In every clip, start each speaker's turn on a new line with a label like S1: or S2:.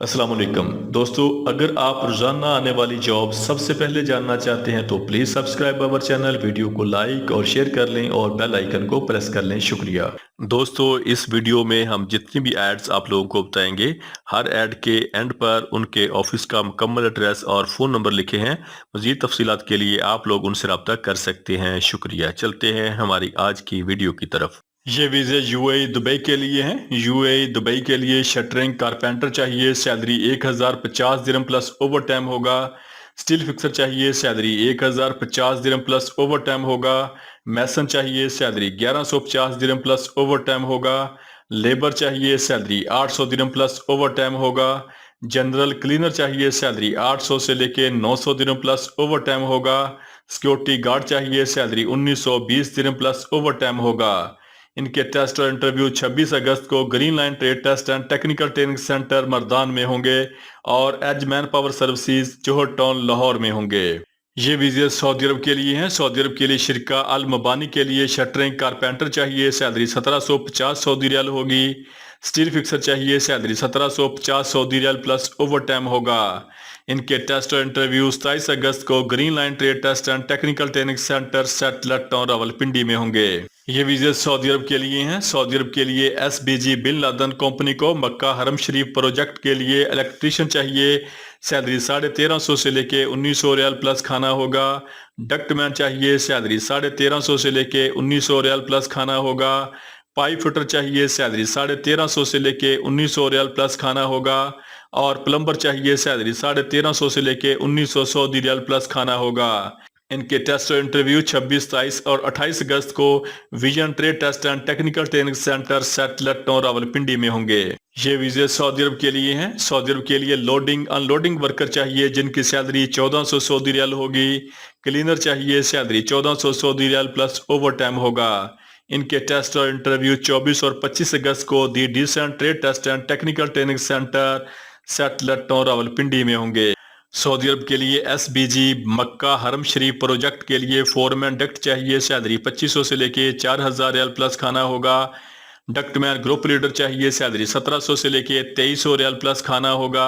S1: अस्सलाम वालेकुम दोस्तों, अगर आप रोजाना आने वाली जॉब सबसे पहले जानना चाहते हैं तो please subscribe our channel, video को लाइक और शेयर कर लें और बेल आइकन को प्रेस कर लें। शुक्रिया दोस्तों। इस वीडियो में हम जितनी भी एड्स आप लोगों को बताएंगे, हर एड के एंड पर उनके ऑफिस का मुकम्मल एड्रेस और फ़ोन नंबर लिखे हैं। मज़ीद तफसीलात के लिए आप लोग उनसे रब्ता कर सकते हैं। शुक्रिया। चलते हैं हमारी आज की वीडियो की तरफ। ये वीज़े यूएई दुबई के लिए हैं। यूएई दुबई के लिए शटरिंग कारपेंटर चाहिए, सैलरी 1050 दिरहम प्लस ओवर टाइम होगा। स्टील फिक्सर चाहिए, सैलरी 1050 दिरहम प्लस ओवर टाइम होगा। मैसन चाहिए, सैलरी 1150 दिरहम प्लस ओवर टाइम होगा। लेबर चाहिए, सैलरी 800 दिरहम प्लस ओवर टाइम होगा। जनरल क्लीनर चाहिए, सैलरी 800 से लेके 900 दिरहम प्लस ओवर टाइम होगा। सिक्योरिटी गार्ड चाहिए, सैलरी 1920 दिरहम प्लस ओवर टाइम होगा। इनके टेस्ट और इंटरव्यू 26 अगस्त को green line trade test and technical training centre Mardan में होंगे और एज manpower services Johar town Lahore में होंगे। ये वीज़े सऊदी अरब के लिए हैं। सऊदी अरब के लिए शिरका अल मबानी के लिए शटरिंग कारपेंटर चाहिए, सैलरी 1750 सऊदी रियाल होगी। स्टील फिक्सर चाहिए, सैलरी 1750 सऊदी रियाल प्लस ओवर टाइम होगा। इनके टेस्ट और इंटरव्यू 27 अगस्त को green line trade test and technical training centre satellite town Rawalpindi में होंगे। ये वीज़े सऊदी अरब के लिए हैं। सऊदी अरब के लिए एसबीजी बिन लादन कंपनी को मक्का हरम शरीफ प्रोजेक्ट के लिए इलेक्ट्रीशियन चाहिए, सैलरी 1350 से लेके 1900 रियाल प्लस खाना होगा। डक्टमैन चाहिए, सैलरी 1350 से लेके 1900 रियाल प्लस खाना होगा। पाइप फिटर चाहिए, सैलरी 1350 से लेके 1900 रियाल प्लस खाना होगा। और प्लम्बर चाहिए, सैलरी 1350 से लेके 1900 सऊदी रियाल प्लस खाना होगा। इनके टेस्ट और इंटरव्यू 26, 23 और 28 अगस्त को vision trade test and technical training centre satellite town Rawalpindi में होंगे। ये वीज़े सऊदी अरब के लिए हैं। सऊदी अरब के लिए लोडिंग अनलोडिंग वर्कर चाहिए, जिनकी सैलरी 1400 सऊदी रियाल होगी। क्लीनर चाहिए, सैलरी 1400 सऊदी रियाल प्लस ओवर टाइम होगा। इनके टेस्ट और इंटरव्यू 24 और 25 अगस्त को the decent trade test and technical training centre satellite town Rawalpindi में होंगे। सऊदी अरब के लिए एसबीजी मक्का हरम शरीफ प्रोजेक्ट के लिए फोरमैन डक्ट चाहिए, सैलरी 2500 से लेके 4000 रियाल प्लस खाना होगा। डक्टमैन ग्रुप लीडर चाहिए, सैलरी 1700 से लेके 2300 रियाल प्लस खाना होगा।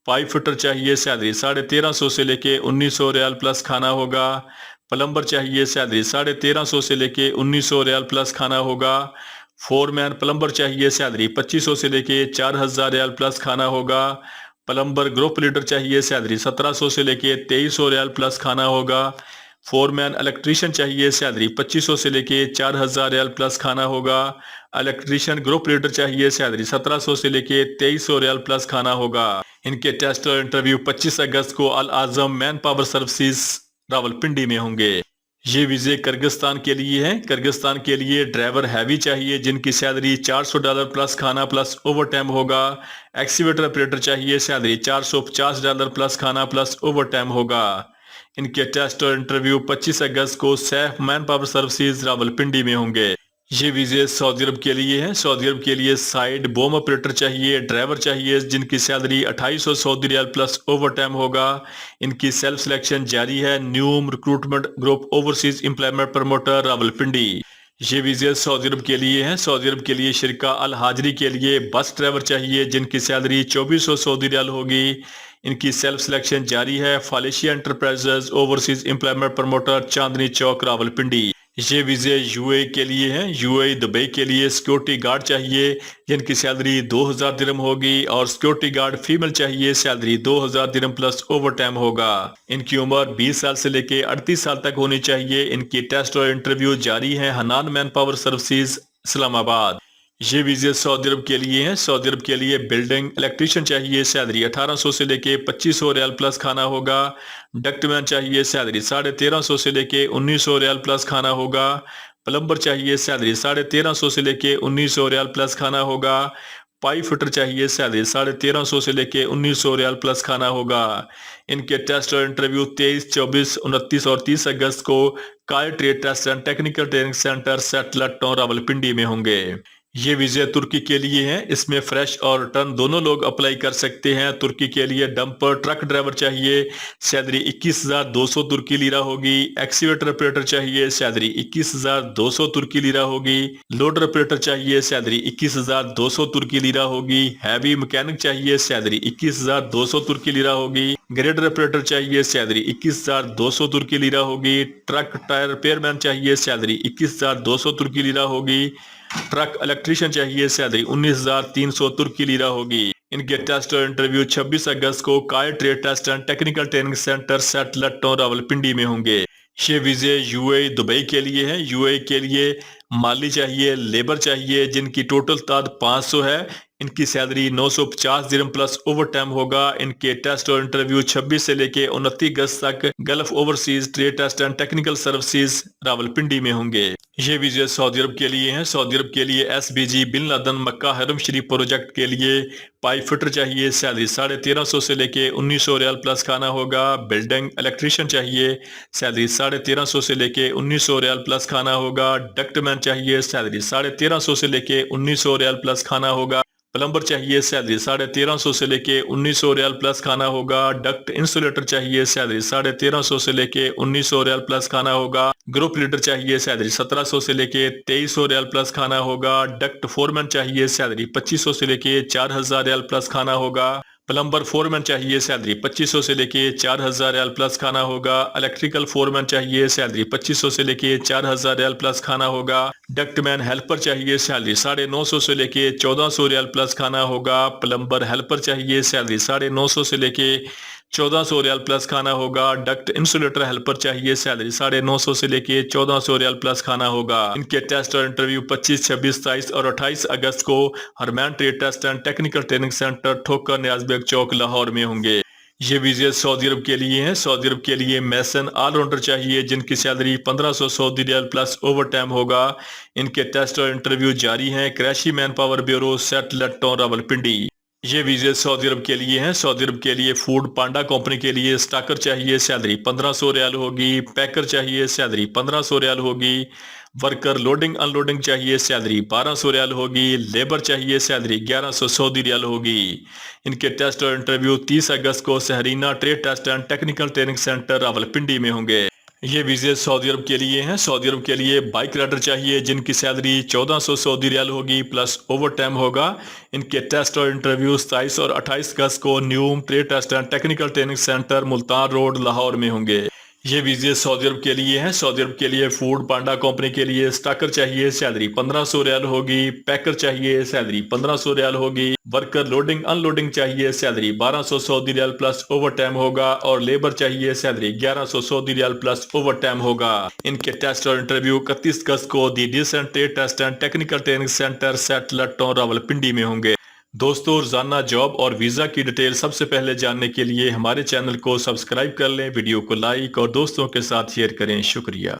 S1: पाइप फिटर चाहिए, सैलरी 1350 से लेके 1900 रियाल प्लस खाना होगा। प्लम्बर चाहिए, सैलरी 1350 से लेके 1900 रियाल प्लस खाना होगा। फोरमैन प्लम्बर चाहिए, सैलरी 2500 से लेके 4000 रियाल प्लस खाना होगा। प्लम्बर ग्रुप लीडर चाहिए, सैलरी 1700 से लेके 2300 रियाल प्लस खाना होगा। फोरमैन इलेक्ट्रीशियन चाहिए, सैलरी 2500 से लेके 4000 रियाल प्लस खाना होगा। इलेक्ट्रीशियन ग्रुप लीडर चाहिए, सैलरी 1700 से लेके 2300 रियाल प्लस खाना होगा। इनके टेस्ट और इंटरव्यू 25 अगस्त को अल आजम मैन पावर सर्विसेज रावलपिंडी में होंगे। ये वीज़े किर्गिस्तान के लिए हैं। किर्गिस्तान के लिए ड्राइवर हैवी चाहिए, जिनकी सैलरी $400 प्लस खाना प्लस ओवर टाइम होगा। एक्सीवेटर ऑपरेटर चाहिए, सैलरी $450 प्लस खाना प्लस ओवर टाइम होगा। इनके टेस्ट और इंटरव्यू 25 अगस्त को Saif man power services Rawalpindi में होंगे। ये वीज़े सऊदी अरब के लिए हैं। सऊदी अरब के लिए साइड बोम ऑपरेटर चाहिए, ड्राइवर चाहिए, जिनकी सैलरी 2800 सऊदी रियाल प्लस ओवर टाइम होगा। इनकी सेल्फ सिलेक्शन जारी है। Neom recruitment group overseas employment promoter Rawalpindi. ये वीज़े सऊदी अरब के लिए हैं। सऊदी अरब के लिए शिरका अल हाजरी के लिए बस ड्राइवर चाहिए, जिनकी सैलरी 2400 सऊदी रियाल होगी। इनकी सेल्फ सिलेक्शन जारी है। फालेशिया enterprises overseas employment promoter Chandni Chowk Rawalpindi. ये वीज़े यूएई के लिए हैं। यूएई दुबई के लिए सिक्योरिटी गार्ड चाहिए, जिनकी सैलरी 2000 दिरहम होगी और सिक्योरिटी गार्ड फीमेल चाहिए, सैलरी 2000 दिरहम प्लस ओवर टाइम होगा। इनकी उम्र 20 साल से लेके 38 साल तक होनी चाहिए। इनकी टेस्ट और इंटरव्यू जारी है। Hanan man power services Islamabad. ये वीज़े सऊदी अरब के लिए हैं। सऊदी अरब के लिए बिल्डिंग इलेक्ट्रीशियन चाहिए, सैलरी 1800 से लेके 2500 रियाल प्लस खाना होगा। डक्टमैन चाहिए, सैलरी 1350 से लेके 1900 रियाल प्लस खाना होगा। प्लम्बर चाहिए, सैलरी 1350 से लेके 1900 रियाल प्लस खाना होगा। पाइप फिटर चाहिए, सैलरी 1350 से लेके 1900 रियाल प्लस खाना होगा। इनके टेस्ट और इंटरव्यू 23, 24, 29 और 30 अगस्त को काय trade test and technical training centre satellite town Rawalpindi में होंगे। یہ ویزے ترکی کے لیے ہیں، اس میں فریش اور ریٹرن دونوں لوگ اپلائی کر سکتے ہیں۔ ترکی کے لیے ڈمپر ٹرک ڈرائیور چاہیے، سیلری 21,200 ترکی لیرا ہوگی۔ ایکسیویٹر آپریٹر چاہیے، سیلری 21,200 ترکی لیرا ہوگی۔ لوڈر آپریٹر چاہیے، سیلری 21,200 ترکی لیرا ہوگی۔ ہیوی مکینک چاہیے، سیلری 21,200 ترکی لیرا ہوگی۔ گریڈر آپریٹر چاہیے، سیلری 21,200 ترکی لیرا ہوگی۔ ٹرک ٹائر ریپیئر مین چاہیے، سیلری 21,200 ترکی لیرا ہوگی۔ ٹرک الیکٹریشین چاہیے، سیلری 19,300 ترکی لیرا ہوگی۔ ان کے ٹیسٹ اور انٹرویو 26 اگست کو کائے trade test and technical training centre satellite town Rawalpindi میں ہوں گے۔ یہ ویزے یو اے دبئی کے لیے ہیں۔ یو اے کے لیے مالی چاہیے، لیبر چاہیے جن کی ٹوٹل تعداد 500 ہے۔ ان کی سیلری 950 درہم پلس اوور ٹائم ہوگا۔ ان کے ٹیسٹ اور انٹرویو 26 سے لے کے 29 اگست تک Gulf overseas trade test and technical services Rawalpindi میں ہوں گے۔ یہ ویزے سعودی عرب کے لیے ہیں۔ سعودی عرب کے لیے S B G bin Laden مکہ حرم شریف پروجیکٹ کے لیے پائپ فٹر چاہیے، سیلری 1350 سے لے کے 1900 ریال پلس کھانا ہوگا۔ بلڈنگ الیکٹریشین چاہیے، سیلری 1350 سے لے کے 1900 ریال پلس کھانا ہوگا۔ ڈکٹ مین چاہیے، سیلری 1350 سے لے کے 1900 ریال پلس کھانا ہوگا۔ پلمبر چاہیے، سیلری 1350 سے لے کے 1900 ریال پلس کھانا ہوگا۔ ڈکٹ انسولیٹر چاہیے، سیلری 1350 سے لے کے 1900 ریال پلس کھانا ہوگا۔ گروپ لیڈر چاہیے، سیلری 1700 سے لے کے 2300 ریال پلس کھانا ہوگا۔ ڈکٹ فورمین چاہیے، سیلری 2500 سے لے کے 4000 ریال پلس کھانا ہوگا۔ پلمبر فورمین چاہیے، سیلری 2500 سے لے کے 4000 ریال پلس کھانا ہوگا۔ الیکٹریکل فورمین چاہیے، سیلری 2500 سے لے کے 4000 ریال پلس کھانا ہوگا۔ ڈکٹ مین ہیلپر چاہیے، سیلری 950 سے لے کے 1400 ریال پلس کھانا ہوگا۔ پلمبر ہیلپر چاہیے، سیلری 950 سے لے کے 1400 ریال پلس کھانا ہوگا۔ ڈکٹ انسولیٹر ہیلپر چاہیے، سیلری 950 سے لے کے 1400 ریال پلس کھانا ہوگا۔ ان کے ٹیسٹ اور انٹرویو 25، 26، 27 اور 28 اگست کو ہرمین trade test and technical training centre Thokar Niaz bag چوک لاہور میں ہوں گے۔ یہ ویزے سعودی عرب کے لیے ہیں۔ سعودی عرب کے لیے میسن آل راؤنڈر چاہیے جن کی سیلری 1500 سعودی ریال پلس اوور ٹائم ہوگا۔ ان کے ٹیسٹ اور انٹرویو جاری ہیں۔ کریشی man power bureau set town Rawalpindi. یہ ویزے سعودی عرب کے لیے ہیں۔ سعودی عرب کے لیے فوڈ پانڈا کمپنی کے لیے سٹاکر چاہیے، سیلری 1500 ریال ہوگی۔ پیکر چاہیے، سیلری 1500 ریال ہوگی۔ ورکر لوڈنگ ان لوڈنگ چاہیے، سیلری 1200 ریال ہوگی۔ لیبر چاہیے، سیلری 1100 سعودی ریال ہوگی۔ ان کے ٹیسٹ اور انٹرویو 30 اگست کو سہرینہ trade test and technical training centre Rawalpindi میں ہوں گے۔ یہ ویزے سعودی عرب کے لیے ہیں۔ سعودی عرب کے لیے بائک رائڈر چاہیے جن کی سیلری 1400 سعودی ریال ہوگی پلس اوور ٹائم ہوگا۔ ان کے ٹیسٹ اور انٹرویو 27 اور 28 اگست کو Neom trade test and technical training centre Multan road Lahore میں ہوں گے۔ یہ ویزے سعودی عرب کے لیے ہیں۔ سعودی عرب کے لیے فوڈ پانڈا کمپنی کے لیے سٹاکر چاہیے، سیلری 1500 ریال ہوگی۔ پیکر چاہیے، سیلری 1500 ریال ہوگی۔ ورکر لوڈنگ ان لوڈنگ چاہیے، سیلری 1200 سعودی ریال پلس اوور ٹائم ہوگا۔ اور لیبر چاہیے، سیلری 1100 سعودی ریال پلس اوور ٹائم ہوگا۔ ان کے ٹیسٹ اور انٹرویو 31 اگست کو the decent trade test and technical training centre satellite town Rawalpindi میں ہوں گے۔ دوستو، روزانہ جاب اور ویزا کی ڈیٹیل سب سے پہلے جاننے کے لیے ہمارے چینل کو سبسکرائب کر لیں، ویڈیو کو لائک اور دوستوں کے ساتھ شیئر کریں۔ شکریہ۔